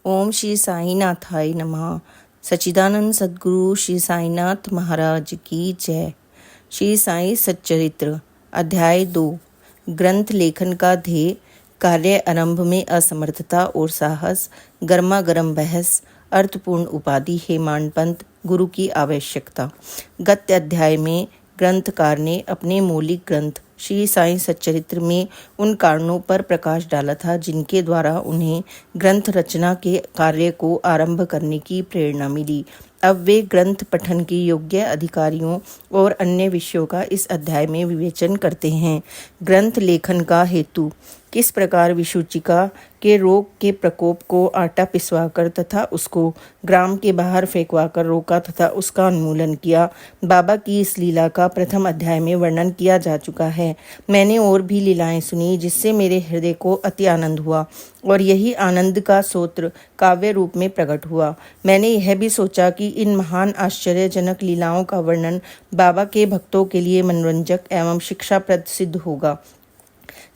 ओम श्री साईनाथाय नमः। सच्चिदानंद सद्गुरु श्री साईनाथ महाराज की जय। श्री साई सच्चरित्र अध्याय 2। ग्रंथ लेखन का ध्येय, कार्य आरंभ में असमर्थता और साहस, गर्मा गर्म बहस, अर्थपूर्ण उपाधि हेमाडपंत, गुरु की आवश्यकता। गत अध्याय में ग्रंथकार ने अपने मौलिक ग्रंथ श्री साई सच्चरित्र में उन कारणों पर प्रकाश डाला था जिनके द्वारा उन्हें ग्रंथ रचना के कार्य को आरंभ करने की प्रेरणा मिली। अब वे ग्रंथ पठन के योग्य अधिकारियों और अन्य विषयों का इस अध्याय में विवेचन करते हैं। ग्रंथ लेखन का हेतु, किस प्रकार विसूचिका के रोग के प्रकोप को आटा पिसवाकर तथा उसको ग्राम के बाहर फेंकवाकर रोका तथा उसका उन्मूलन किया। बाबा की इस लीला का प्रथम अध्याय में वर्णन किया जा चुका है। मैंने और भी लीलाएं सुनी जिससे मेरे हृदय को अति आनंद हुआ और यही आनंद का स्रोत काव्य रूप में प्रकट हुआ। मैंने यह भी सोचा कि इन महान आश्चर्यजनक लीलाओं का वर्णन बाबा के भक्तों के लिए मनोरंजक एवं शिक्षाप्रद सिद्ध होगा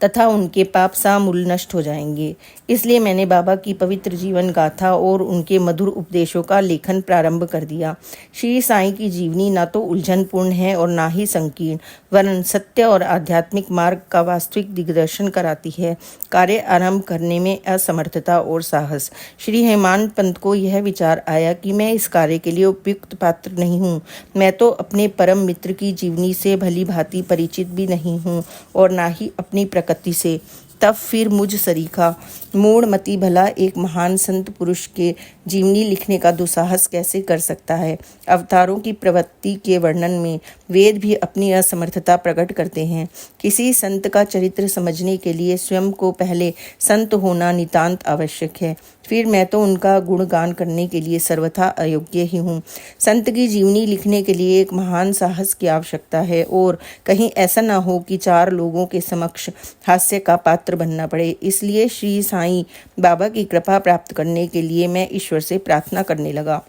तथा उनके पाप सामूल नष्ट हो जाएंगे। इसलिए मैंने बाबा की पवित्र जीवन गाथा और उनके मधुर उपदेशों का लेखन प्रारंभ कर दिया। श्री साईं की जीवनी ना तो उलझनपूर्ण है और ना ही संकीर्ण, वरन सत्य और आध्यात्मिक मार्ग का वास्तविक दिग्दर्शन कराती है। कार्य आरंभ करने में असमर्थता और साहस। श्री हेमाडपंत को यह विचार आया कि मैं इस कार्य के लिए उपयुक्त पात्र नहीं हूँ। मैं तो अपने परम मित्र की जीवनी से भली भांति परिचित भी नहीं हूँ और ना ही अपनी प्रकृति से। तब फिर मुझ सरीखा मूढ़मती भला एक महान संत पुरुष के जीवनी लिखने का दुस्साहस कैसे कर सकता है। अवतारों की प्रवृत्ति के वर्णन में वेद भी अपनी असमर्थता प्रकट करते हैं। किसी संत का चरित्र समझने के लिए स्वयं को पहले संत होना नितांत आवश्यक है। फिर मैं तो उनका गुणगान करने के लिए सर्वथा अयोग्य ही हूँ। संत की जीवनी लिखने के लिए एक महान साहस की आवश्यकता है और कहीं ऐसा ना हो कि चार लोगों के समक्ष हास्य का पात्र बनना पड़े। इसलिए श्री साईं बाबा की कृपा प्राप्त करने के लिए मैं ईश्वर से प्रार्थना करने लगा।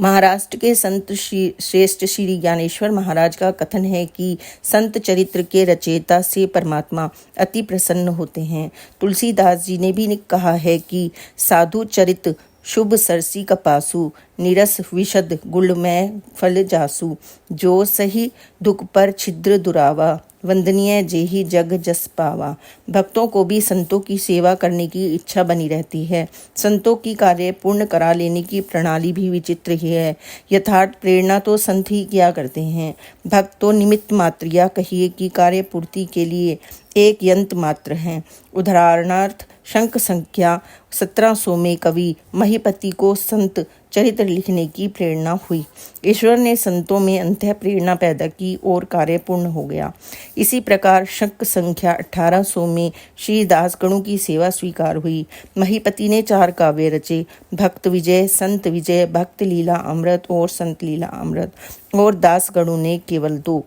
महाराष्ट्र के संत श्रेष्ठ श्री ज्ञानेश्वर महाराज का कथन है कि संत चरित्र के रचयिता से परमात्मा अति प्रसन्न होते हैं। तुलसीदास जी ने भी कहा है कि साधु चरित शुभ सरसी कपासु, निरस विशद गुलमय फल जासु, जो सही दुख पर छिद्र दुरावा, वंदनीय जेहि जग जस पावा। भक्तों को भी संतों की सेवा करने की इच्छा बनी रहती है। संतों की कार्य पूर्ण करा लेने की प्रणाली भी विचित्र ही है। यथार्थ प्रेरणा तो संत ही किया करते हैं। भक्त तो निमित्त मात्र या कहिए कि कार्य पूर्ति के लिए एक यंत्र मात्र हैं। उदाहरणार्थ शंख संख्या 1700 में कवि महीपति को संत चरित्र लिखने की प्रेरणा हुई। ईश्वर ने संतों में अंतः प्रेरणा पैदा की और कार्य पूर्ण हो गया। इसी प्रकार शंख संख्या 1800 में श्री दासगणों की सेवा स्वीकार हुई। महीपति ने 4 काव्य रचे, भक्त विजय, संत विजय, भक्त लीला अमृत और संत लीला अमृत, और दासगणों ने केवल 2,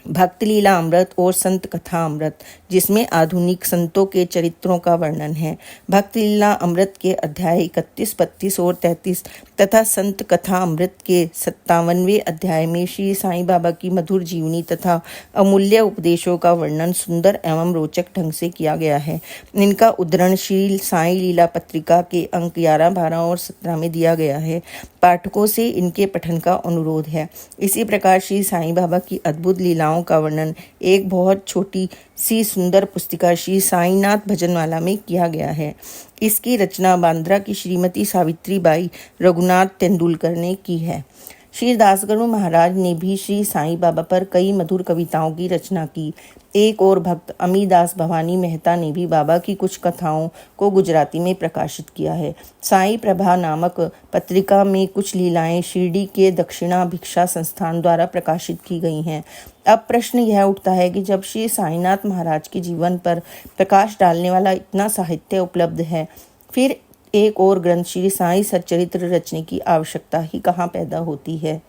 भक्त लीला अमृत और संत कथा अमृत, जिसमें आधुनिक संतों के चरित्रों का वर्णन है। भक्त लीला अमृत के अध्याय 31, 32 और 33 तथा संत कथा अमृत के 57वें अध्याय में श्री साईं बाबा की मधुर जीवनी तथा अमूल्य उपदेशों का वर्णन सुंदर एवं रोचक ढंग से किया गया है। इनका उद्धरण श्री साईं लीला पत्रिका के अंक 11, 12 और 17 में दिया गया है। पाठकों से इनके पठन का अनुरोध है। इसी प्रकार श्री साईं बाबा की अद्भुत लीलाओं का वर्णन एक बहुत छोटी सी सुंदर पुस्तिका श्री साईनाथ भजनमाला में किया गया है। इसकी रचना बांद्रा की श्रीमती सावित्री बाई रघुनाथ तेंदुलकर ने की है। श्री दासगणु महाराज ने भी श्री साईं बाबा पर कई मधुर कविताओं की रचना की। एक और भक्त अमीदास भवानी मेहता ने भी बाबा की कुछ कथाओं को गुजराती में प्रकाशित किया है। साईं प्रभा नामक पत्रिका में कुछ लीलाएं शिरडी के दक्षिणा भिक्षा संस्थान द्वारा प्रकाशित की गई हैं। अब प्रश्न यह उठता है कि जब श्री साईनाथ महाराज के जीवन पर प्रकाश डालने वाला इतना साहित्य उपलब्ध है, फिर एक और ग्रंथ श्री साईं सच्चरित्र रचने की आवश्यकता ही कहाँ पैदा होती है।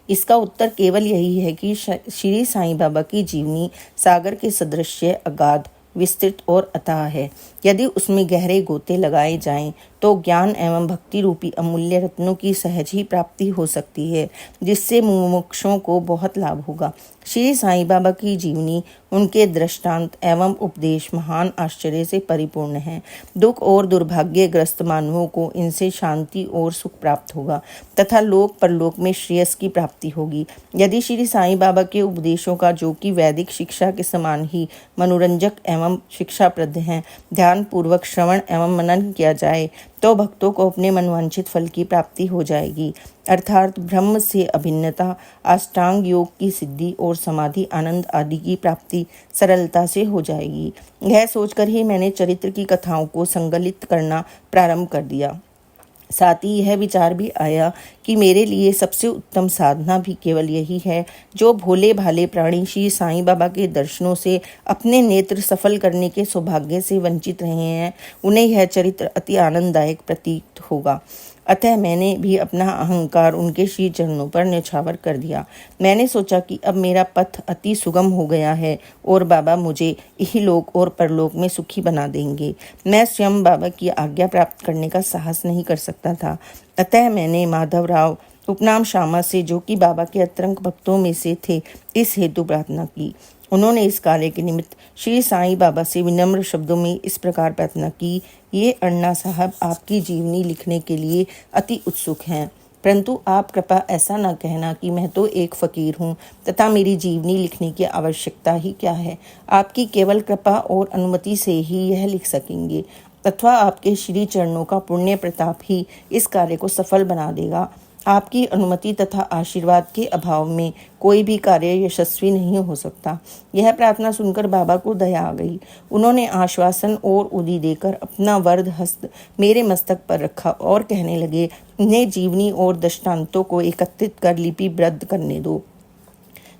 इसका उत्तर केवल यही है कि श्री साईं बाबा की जीवनी सागर के सदृश अगाध, विस्तृत और अथाह है। यदि उसमें गहरे गोते लगाए जाएं तो ज्ञान एवं भक्ति रूपी अमूल्य रत्नों की सहज ही प्राप्ति हो सकती है, जिससे मुमुक्षुओं को बहुत लाभ होगा। श्री साईं बाबा की जीवनी, उनके दृष्टांत एवं उपदेश महान आश्चर्य से परिपूर्ण है। दुख और दुर्भाग्यग्रस्त मानवों को इनसे शांति और सुख प्राप्त होगा तथा लोक परलोक में श्रेयस की प्राप्ति होगी। यदि श्री साईं बाबा के उपदेशों का, जो कि वैदिक शिक्षा के समान ही मनोरंजक एवं शिक्षाप्रद हैं, ध्यान पूर्वक श्रवण एवं मनन किया जाए तो भक्तों को अपने मनवांछित फल की प्राप्ति हो जाएगी, अर्थात ब्रह्म से अभिन्नता, अष्टांग योग की सिद्धि और समाधि आनंद आदि की प्राप्ति सरलता से हो जाएगी। यह सोचकर ही मैंने चरित्र की कथाओं को संकलित करना प्रारंभ कर दिया। साथ ही यह विचार भी आया कि मेरे लिए सबसे उत्तम साधना भी केवल यही है। जो भोले भाले प्राणी श्री साईं बाबा के दर्शनों से अपने नेत्र सफल करने के सौभाग्य से वंचित रहे हैं, उन्हें यह चरित्र अति आनंददायक प्रतीत होगा। अतः मैंने भी अपना अहंकार उनके श्री चरणों पर न्यौछावर कर दिया। मैंने सोचा कि अब मेरा पथ अति सुगम हो गया है और बाबा मुझे इहलोक और परलोक में सुखी बना देंगे। मैं स्वयं बाबा की आज्ञा प्राप्त करने का साहस नहीं कर सकता था। अतः मैंने माधवराव उपनाम श्यामा से, जो कि बाबा के अतरंग भक्तों में से थे, इस हेतु प्रार्थना की। उन्होंने इस कार्य के निमित्त श्री साईं बाबा से विनम्र शब्दों में इस प्रकार प्रार्थना की, ये अन्ना साहब आपकी जीवनी लिखने के लिए अति उत्सुक हैं, परंतु आप कृपया ऐसा न कहना कि मैं तो एक फ़कीर हूँ तथा मेरी जीवनी लिखने की आवश्यकता ही क्या है। आपकी केवल कृपा और अनुमति से ही यह लिख सकेंगे, अथवा आपके श्री चरणों का पुण्य प्रताप ही इस कार्य को सफल बना देगा। आपकी अनुमति तथा आशीर्वाद के अभाव में कोई भी कार्य यशस्वी नहीं हो सकता। यह प्रार्थना सुनकर बाबा को दया आ गई। उन्होंने आश्वासन और उदी देकर अपना वरद हस्त मेरे मस्तक पर रखा और कहने लगे, इन्हें जीवनी और दृष्टांतों को एकत्रित कर लिपिबद्ध करने दो।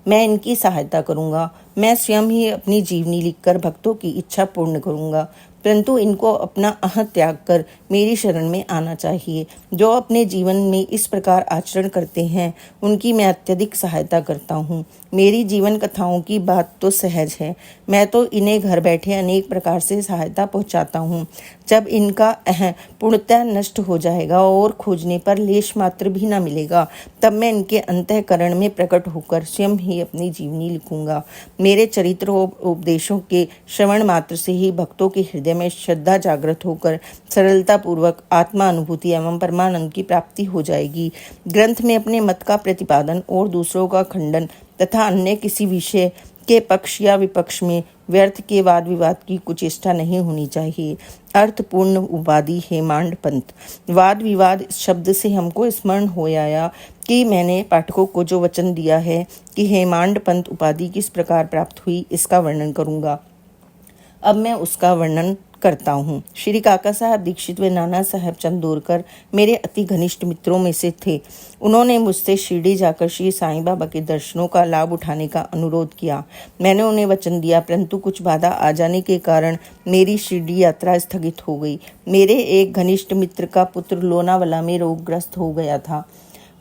मैं इनकी सहायता करूंगा। मैं स्वयं ही अपनी जीवनी लिखकर भक्तों की इच्छा पूर्ण करूंगा, परंतु इनको अपना अह त्याग कर मेरी शरण में आना चाहिए। जो अपने जीवन में इस प्रकार आचरण करते हैं, उनकी मैं अत्यधिक सहायता करता हूँ। मेरी जीवन कथाओं की बात तो सहज है, मैं तो इन्हें घर बैठे अनेक प्रकार से सहायता पहुँचाता हूँ। जब इनका अह पूर्णतः नष्ट हो जाएगा और खोजने पर लेश मात्र भी न मिलेगा, तब मैं इनके अंतःकरण में प्रकट होकर स्वयं ही अपनी जीवनी लिखूंगा। मेरे चरित्र उपदेशों के श्रवण मात्र से ही भक्तों के हृदय में श्रद्धा जागृत होकर सरलता पूर्वक आत्मा अनुभूति एवं परमानंद की प्राप्ति हो जाएगी। ग्रंथ में अपने मत का प्रतिपादन और दूसरों का खंडन तथा अन्य किसी विषय के पक्ष या विपक्ष में व्यर्थ के वाद विवाद की कुचेष्टा नहीं होनी चाहिए। अर्थपूर्ण उपाधि हेमांड पंथ। वाद विवाद शब्द से हमको स्मरण हो आया कि मैंने पाठकों को जो वचन दिया है कि हेमांड पंथ उपाधि किस प्रकार प्राप्त हुई, इसका वर्णन करूंगा। अब मैं उसका वर्णन करता हूँ। श्री काका साहब दीक्षित व नाना साहब चंदोरकर मेरे अति घनिष्ठ मित्रों में से थे। उन्होंने मुझसे शिरडी जाकर श्री साईं बाबा के दर्शनों का लाभ उठाने का अनुरोध किया। मैंने उन्हें वचन दिया, परंतु कुछ बाधा आ जाने के कारण मेरी शिरडी यात्रा स्थगित हो गई। मेरे एक घनिष्ठ मित्र का पुत्र लोनावाला में रोगग्रस्त हो गया था।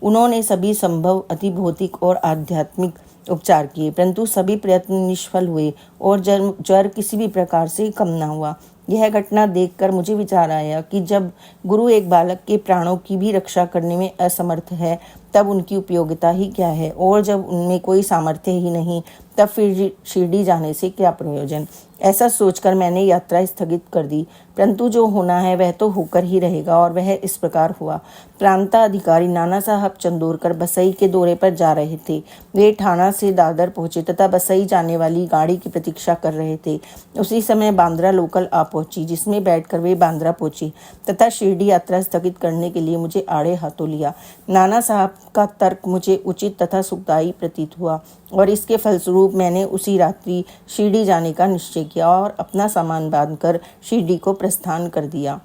उन्होंने सभी संभव अति भौतिक और आध्यात्मिक उपचार किए, परंतु सभी प्रयत्न निष्फल हुए और ज्वर किसी भी प्रकार से कम न हुआ। यह घटना देखकर मुझे विचार आया कि जब गुरु एक बालक के प्राणों की भी रक्षा करने में असमर्थ है, तब उनकी उपयोगिता ही क्या है, और जब उनमें कोई सामर्थ्य ही नहीं, तब फिर शिरडी जाने से क्या प्रयोजन। ऐसा सोचकर मैंने यात्रा स्थगित कर दी, परंतु जो होना है वह तो होकर ही रहेगा, और वह इस प्रकार हुआ। प्रांताधिकारी नाना साहब चंदोरकर बसई के दौरे पर जा रहे थे। वे ठाणा से दादर पहुंचे तथा बसई जाने वाली गाड़ी की प्रतीक्षा कर रहे थे। उसी समय बांद्रा लोकल आ पहुंची, जिसमें बैठकर वे बांद्रा पहुंची तथा शिरडी यात्रा स्थगित करने के लिए मुझे आड़े हाथों लिया। नाना साहब का तर्क मुझे उचित तथा सुखदायी प्रतीत हुआ, और इसके फलस्वरूप मैंने उसी रात्रि शिरडी जाने का निश्चय किया और अपना सामान बांधकर शिरडी को प्रस्थान कर दिया।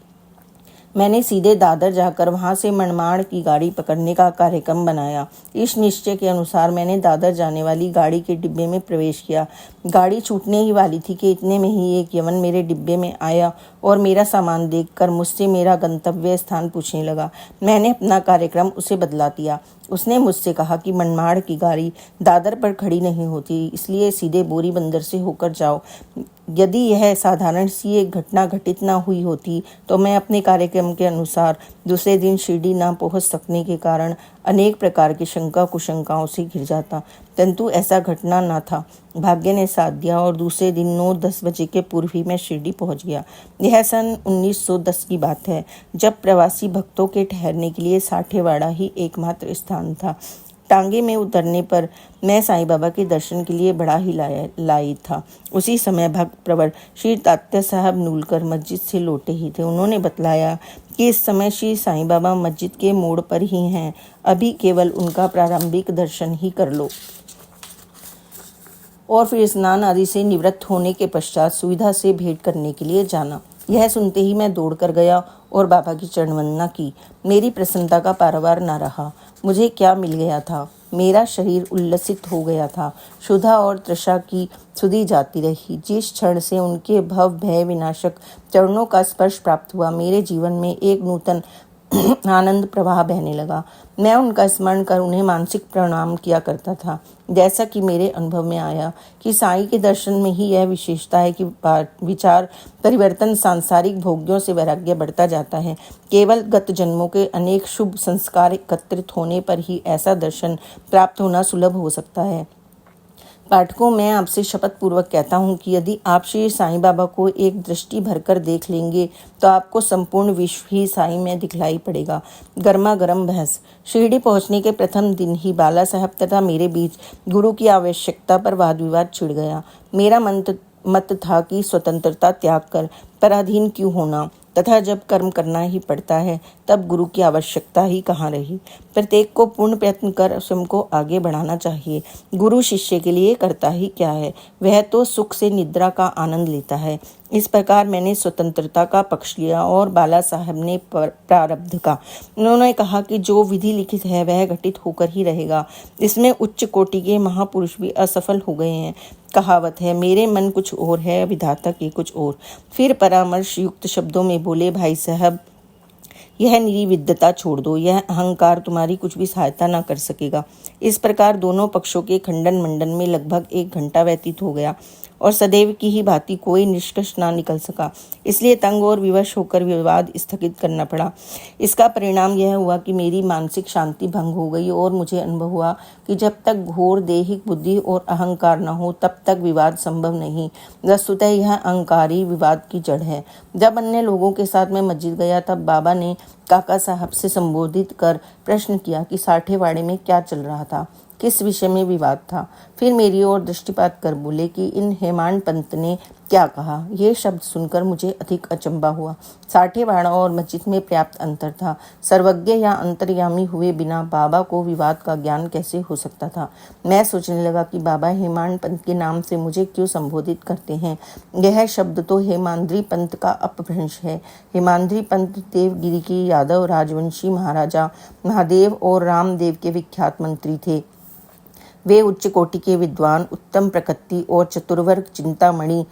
मैंने सीधे दादर जाकर वहां से मनमाड़ की गाड़ी पकड़ने का कार्यक्रम बनाया। इस निश्चय के अनुसार मैंने दादर जाने वाली गाड़ी के डिब्बे में प्रवेश किया। गाड़ी छूटने ही वाली थी कि इतने में ही एक यवन मेरे डिब्बे में आया और मेरा सामान देखकर मुझसे मेरा गंतव्य स्थान पूछने लगा। मैंने अपना कार्यक्रम उसे बदला दिया। उसने मुझसे कहा कि मनमाड़ की गाड़ी दादर पर खड़ी नहीं होती, इसलिए सीधे बोरी बंदर से होकर जाओ। यदि यह साधारण सी एक घटना घटित ना हुई होती तो मैं अपने कार्यक्रम के अनुसार दूसरे दिन शिरडी ना पहुंच सकने के कारण अनेक प्रकार की शंका कुशंकाओं से घिर जाता, परंतु ऐसा घटना न था। भाग्य ने साथ दिया और दूसरे दिन 9-10 बजे के पूर्व ही मैं शिरडी पहुंच गया। यह सन 1910 की बात है, जब प्रवासी भक्तों के ठहरने के लिए साठेवाड़ा ही एकमात्र स्थान था। टांगे में उतरने पर मैं साईं बाबा के दर्शन के लिए बड़ा ही लायक था। उसी समय भक्त प्रवर श्री तात्या साहब नूलकर मस्जिद से लौटे ही थे। उन्होंने बतलाया कि इस समय श्री साईं बाबा मस्जिद के मोड़ पर ही हैं, अभी केवल उनका प्रारंभिक दर्शन ही कर लो और फिर स्नान आदि से निवृत्त होने के पश्चात सुविधा से भेंट करने के लिए जाना। यह सुनते ही मैं दौड़कर गया और बाबा की चरण वंदना की। मेरी प्रसन्नता का पारावार न रहा। मुझे क्या मिल गया था? मेरा शरीर उल्लसित हो गया था। क्षुधा और तृषा की सुधि जाती रही। जिस क्षण से उनके भव भय विनाशक चरणों का स्पर्श प्राप्त हुआ, मेरे जीवन में एक नूतन आनंद प्रवाह बहने लगा। मैं उनका स्मरण कर उन्हें मानसिक प्रणाम किया करता था। जैसा कि मेरे अनुभव में आया कि साईं के दर्शन में ही यह विशेषता है कि विचार परिवर्तन सांसारिक भोग्यों से वैराग्य बढ़ता जाता है। केवल गत जन्मों के अनेक शुभ संस्कार एकत्रित होने पर ही ऐसा दर्शन प्राप्त होना सुलभ हो सकता है। पाठकों, मैं आपसे शपथ पूर्वक कहता हूँ कि यदि आप श्री साईं बाबा को एक दृष्टि भरकर देख लेंगे तो आपको संपूर्ण विश्व ही साईं में दिखलाई पड़ेगा। गर्मा गर्म बहस। शिरडी पहुंचने के प्रथम दिन ही बाला साहब तथा मेरे बीच गुरु की आवश्यकता पर वाद विवाद छिड़ गया। मेरा मत था कि स्वतंत्रता त्याग कर पराधीन क्यों होना, तथा जब कर्म करना ही पड़ता है तब गुरु की आवश्यकता ही कहाँ रही। प्रत्येक को पूर्ण प्रयत्न कर स्वयं को आगे बढ़ाना चाहिए। गुरु शिष्य के लिए करता ही क्या है, वह तो सुख से निद्रा का आनंद लेता है। इस प्रकार मैंने स्वतंत्रता का पक्ष लिया और बाला साहब ने प्रारब्ध का। उन्होंने कहा कि जो विधि लिखित है वह घटित होकर ही रहेगा। इसमें उच्च कोटि के महापुरुष भी असफल हो गए हैं। कहावत है, मेरे मन कुछ और है, विधाता के कुछ और। फिर परामर्श युक्त शब्दों में बोले, भाई साहब, यह निर्विद्यता छोड़ दो, यह अहंकार तुम्हारी कुछ भी सहायता न कर सकेगा। इस प्रकार दोनों पक्षों के खंडन मंडन में लगभग 1 घंटा व्यतीत हो गया और सदैव की ही भांति कोई निष्कर्ष ना निकल सका। इसलिए तंग और विवश होकर विवाद स्थगित करना पड़ा। इसका परिणाम यह हुआ कि मेरी मानसिक शांति भंग हो गई और मुझे अनुभव हुआ कि जब तक घोर दैहिक बुद्धि और अहंकार न हो तब तक विवाद संभव नहीं। वस्तुतः यह अहंकार ही विवाद की जड़ है। जब अन्य लोगों के साथ मैं मस्जिद गया तब बाबा ने काका साहब से संबोधित कर प्रश्न किया कि साठेवाड़े में क्या चल रहा था, किस विषय में विवाद था। फिर मेरी ओर दृष्टिपात कर बोले कि इन हेमाड पंत ने क्या कहा। ये शब्द सुनकर मुझे अधिक अचंभा हुआ। साठेवाड़ा और मस्जिद में पर्याप्त अंतर था। सर्वज्ञ या अंतर्यामी हुए बिना बाबा को विवाद का ज्ञान कैसे हो सकता था। मैं सोचने लगा कि बाबा हेमाड पंत के नाम से मुझे क्यों संबोधित करते हैं। यह शब्द तो हेमाद्री पंत का अपभ्रंश है। हेमाद्री पंत देवगिरी के यादव राजवंशी महाराजा महादेव और रामदेव के विख्यात मंत्री थे। वे उच्च कोटि के विद्वान, उत्तम प्रकृति और चतुर्वर्ग चिंतामणि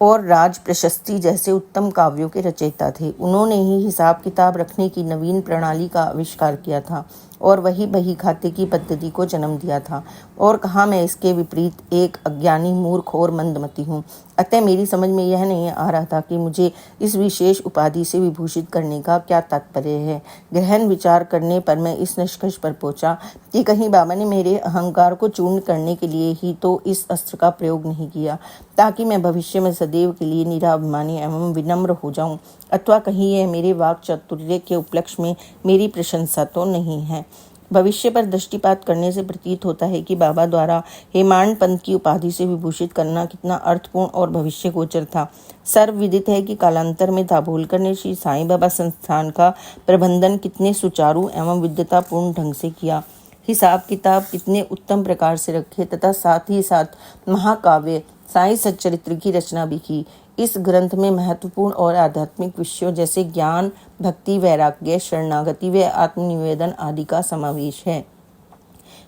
और राज प्रशस्ति जैसे उत्तम काव्यों के रचयिता थे। उन्होंने ही हिसाब किताब रखने की नवीन प्रणाली का आविष्कार किया था और वही बही खाते की पद्धति को जन्म दिया था। और कहाँ मैं इसके विपरीत एक अज्ञानी मूर्ख और मंदमती हूँ। अतः मेरी समझ में यह नहीं आ रहा था कि मुझे इस विशेष उपाधि से विभूषित करने का क्या तात्पर्य है। गहन विचार करने पर मैं इस निष्कर्ष पर पहुंचा कि कहीं बाबा ने मेरे अहंकार को चूर्ण करने के लिए ही तो इस अस्त्र का प्रयोग नहीं किया ताकि मैं भविष्य में सदैव के लिए निराभिमानी एवं विनम्र हो जाऊं, अथवा कहीं यह मेरे वाक चातुर्य के उपलक्ष्य में मेरी प्रशंसा तो नहीं है। भविष्य पर दृष्टिपात करने से प्रतीत होता है कि बाबा द्वारा हेमाड पंत की उपाधि से विभूषित करना कितना अर्थपूर्ण और भविष्य गोचर था। सर्वविदित है कि कालांतर में दाभोलकर ने श्री साईं बाबा संस्थान का प्रबंधन कितने सुचारू एवं विद्वतापूर्ण ढंग से किया, हिसाब किताब कितने उत्तम प्रकार से रखे तथा साथ ही साथ महाकाव्य साईं सच्चरित्र की रचना भी की। इस ग्रंथ में महत्वपूर्ण और आध्यात्मिक विषयों जैसे ज्ञान, भक्ति, वैराग्य, शरणागति व आत्मनिवेदन आदि का समावेश है।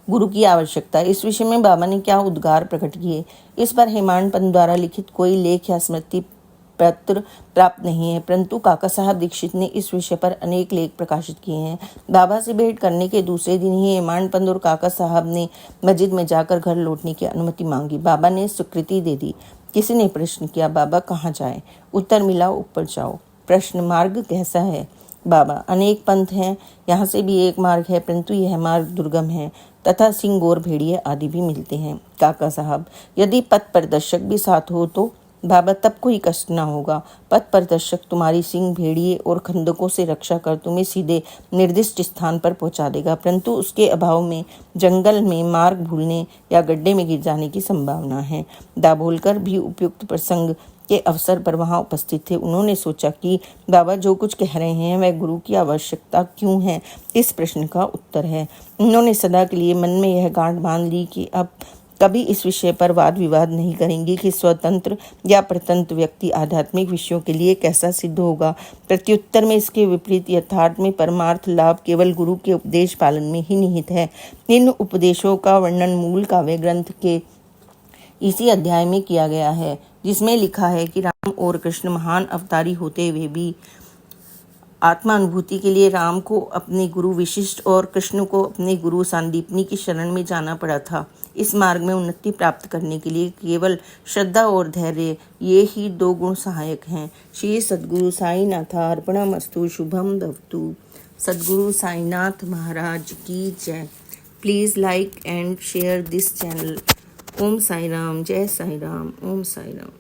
गुरु की आवश्यकता, इस विषय में बाबा ने क्या उद्गार प्रकट किए। इस पर हेमाड पंत द्वारा लिखित कोई लेख या स्मृति पत्र प्राप्त नहीं है, परंतु काका साहब दीक्षित ने इस विषय पर अनेक लेख प्रकाशित किए हैं। बाबा से भेंट करने के दूसरे दिन ही हेमाडपंत और काका साहब ने मस्जिद में जाकर घर लौटने की अनुमति मांगी। बाबा ने स्वीकृति दे दी। किसी ने प्रश्न किया, बाबा कहाँ जाए? उत्तर मिला, ऊपर जाओ। प्रश्न, मार्ग कैसा है? बाबा, अनेक पंथ हैं, यहाँ से भी एक मार्ग है, परंतु यह मार्ग दुर्गम है तथा सिंह और भेड़िए आदि भी मिलते हैं। काका साहब, यदि पथ प्रदर्शक भी साथ हो तो? बाबा, तब कोई कष्ट ना होगा। पथ प्रदर्शक तुम्हारी सिंह, भेड़िए और खंदकों से रक्षा कर तुम्हें सीधे निर्दिष्ट स्थान पर पहुंचा देगा, परंतु उसके अभाव में जंगल में मार्ग भूलने या गड्ढे में गिर जाने की संभावना है। दाभोलकर भी उपयुक्त प्रसंग के अवसर पर वहां उपस्थित थे। उन्होंने सोचा कि बाबा जो कुछ कह रहे हैं वह गुरु की आवश्यकता क्यों है, इस प्रश्न का उत्तर है। उन्होंने सदा के लिए मन में यह गांठ बांध ली कि अब कभी इस विषय पर वाद विवाद नहीं करेंगे कि स्वतंत्र या परतंत्र व्यक्ति आध्यात्मिक विषयों के लिए कैसा सिद्ध होगा। प्रत्युत्तर में इसके विपरीत यथार्थ में परमार्थ लाभ केवल गुरु के उपदेश पालन में ही निहित है। इन उपदेशों का वर्णन मूल काव्य ग्रंथ के इसी अध्याय में किया गया है, जिसमें लिखा है कि राम और कृष्ण महान अवतारी होते हुए भी आत्मानुभूति के लिए राम को अपने गुरु विशिष्ट और कृष्ण को अपने गुरु सांदीपनी की शरण में जाना पड़ा था। इस मार्ग में उन्नति प्राप्त करने के लिए केवल श्रद्धा और धैर्य, ये ही दो गुण सहायक हैं। श्री सद्गुरु साईनाथार्पणमस्तु। शुभम भवतु। सद्गुरु साईनाथ महाराज की जय। Please like and share this channel. ओम साई राम, जय साई राम, ओम साई राम।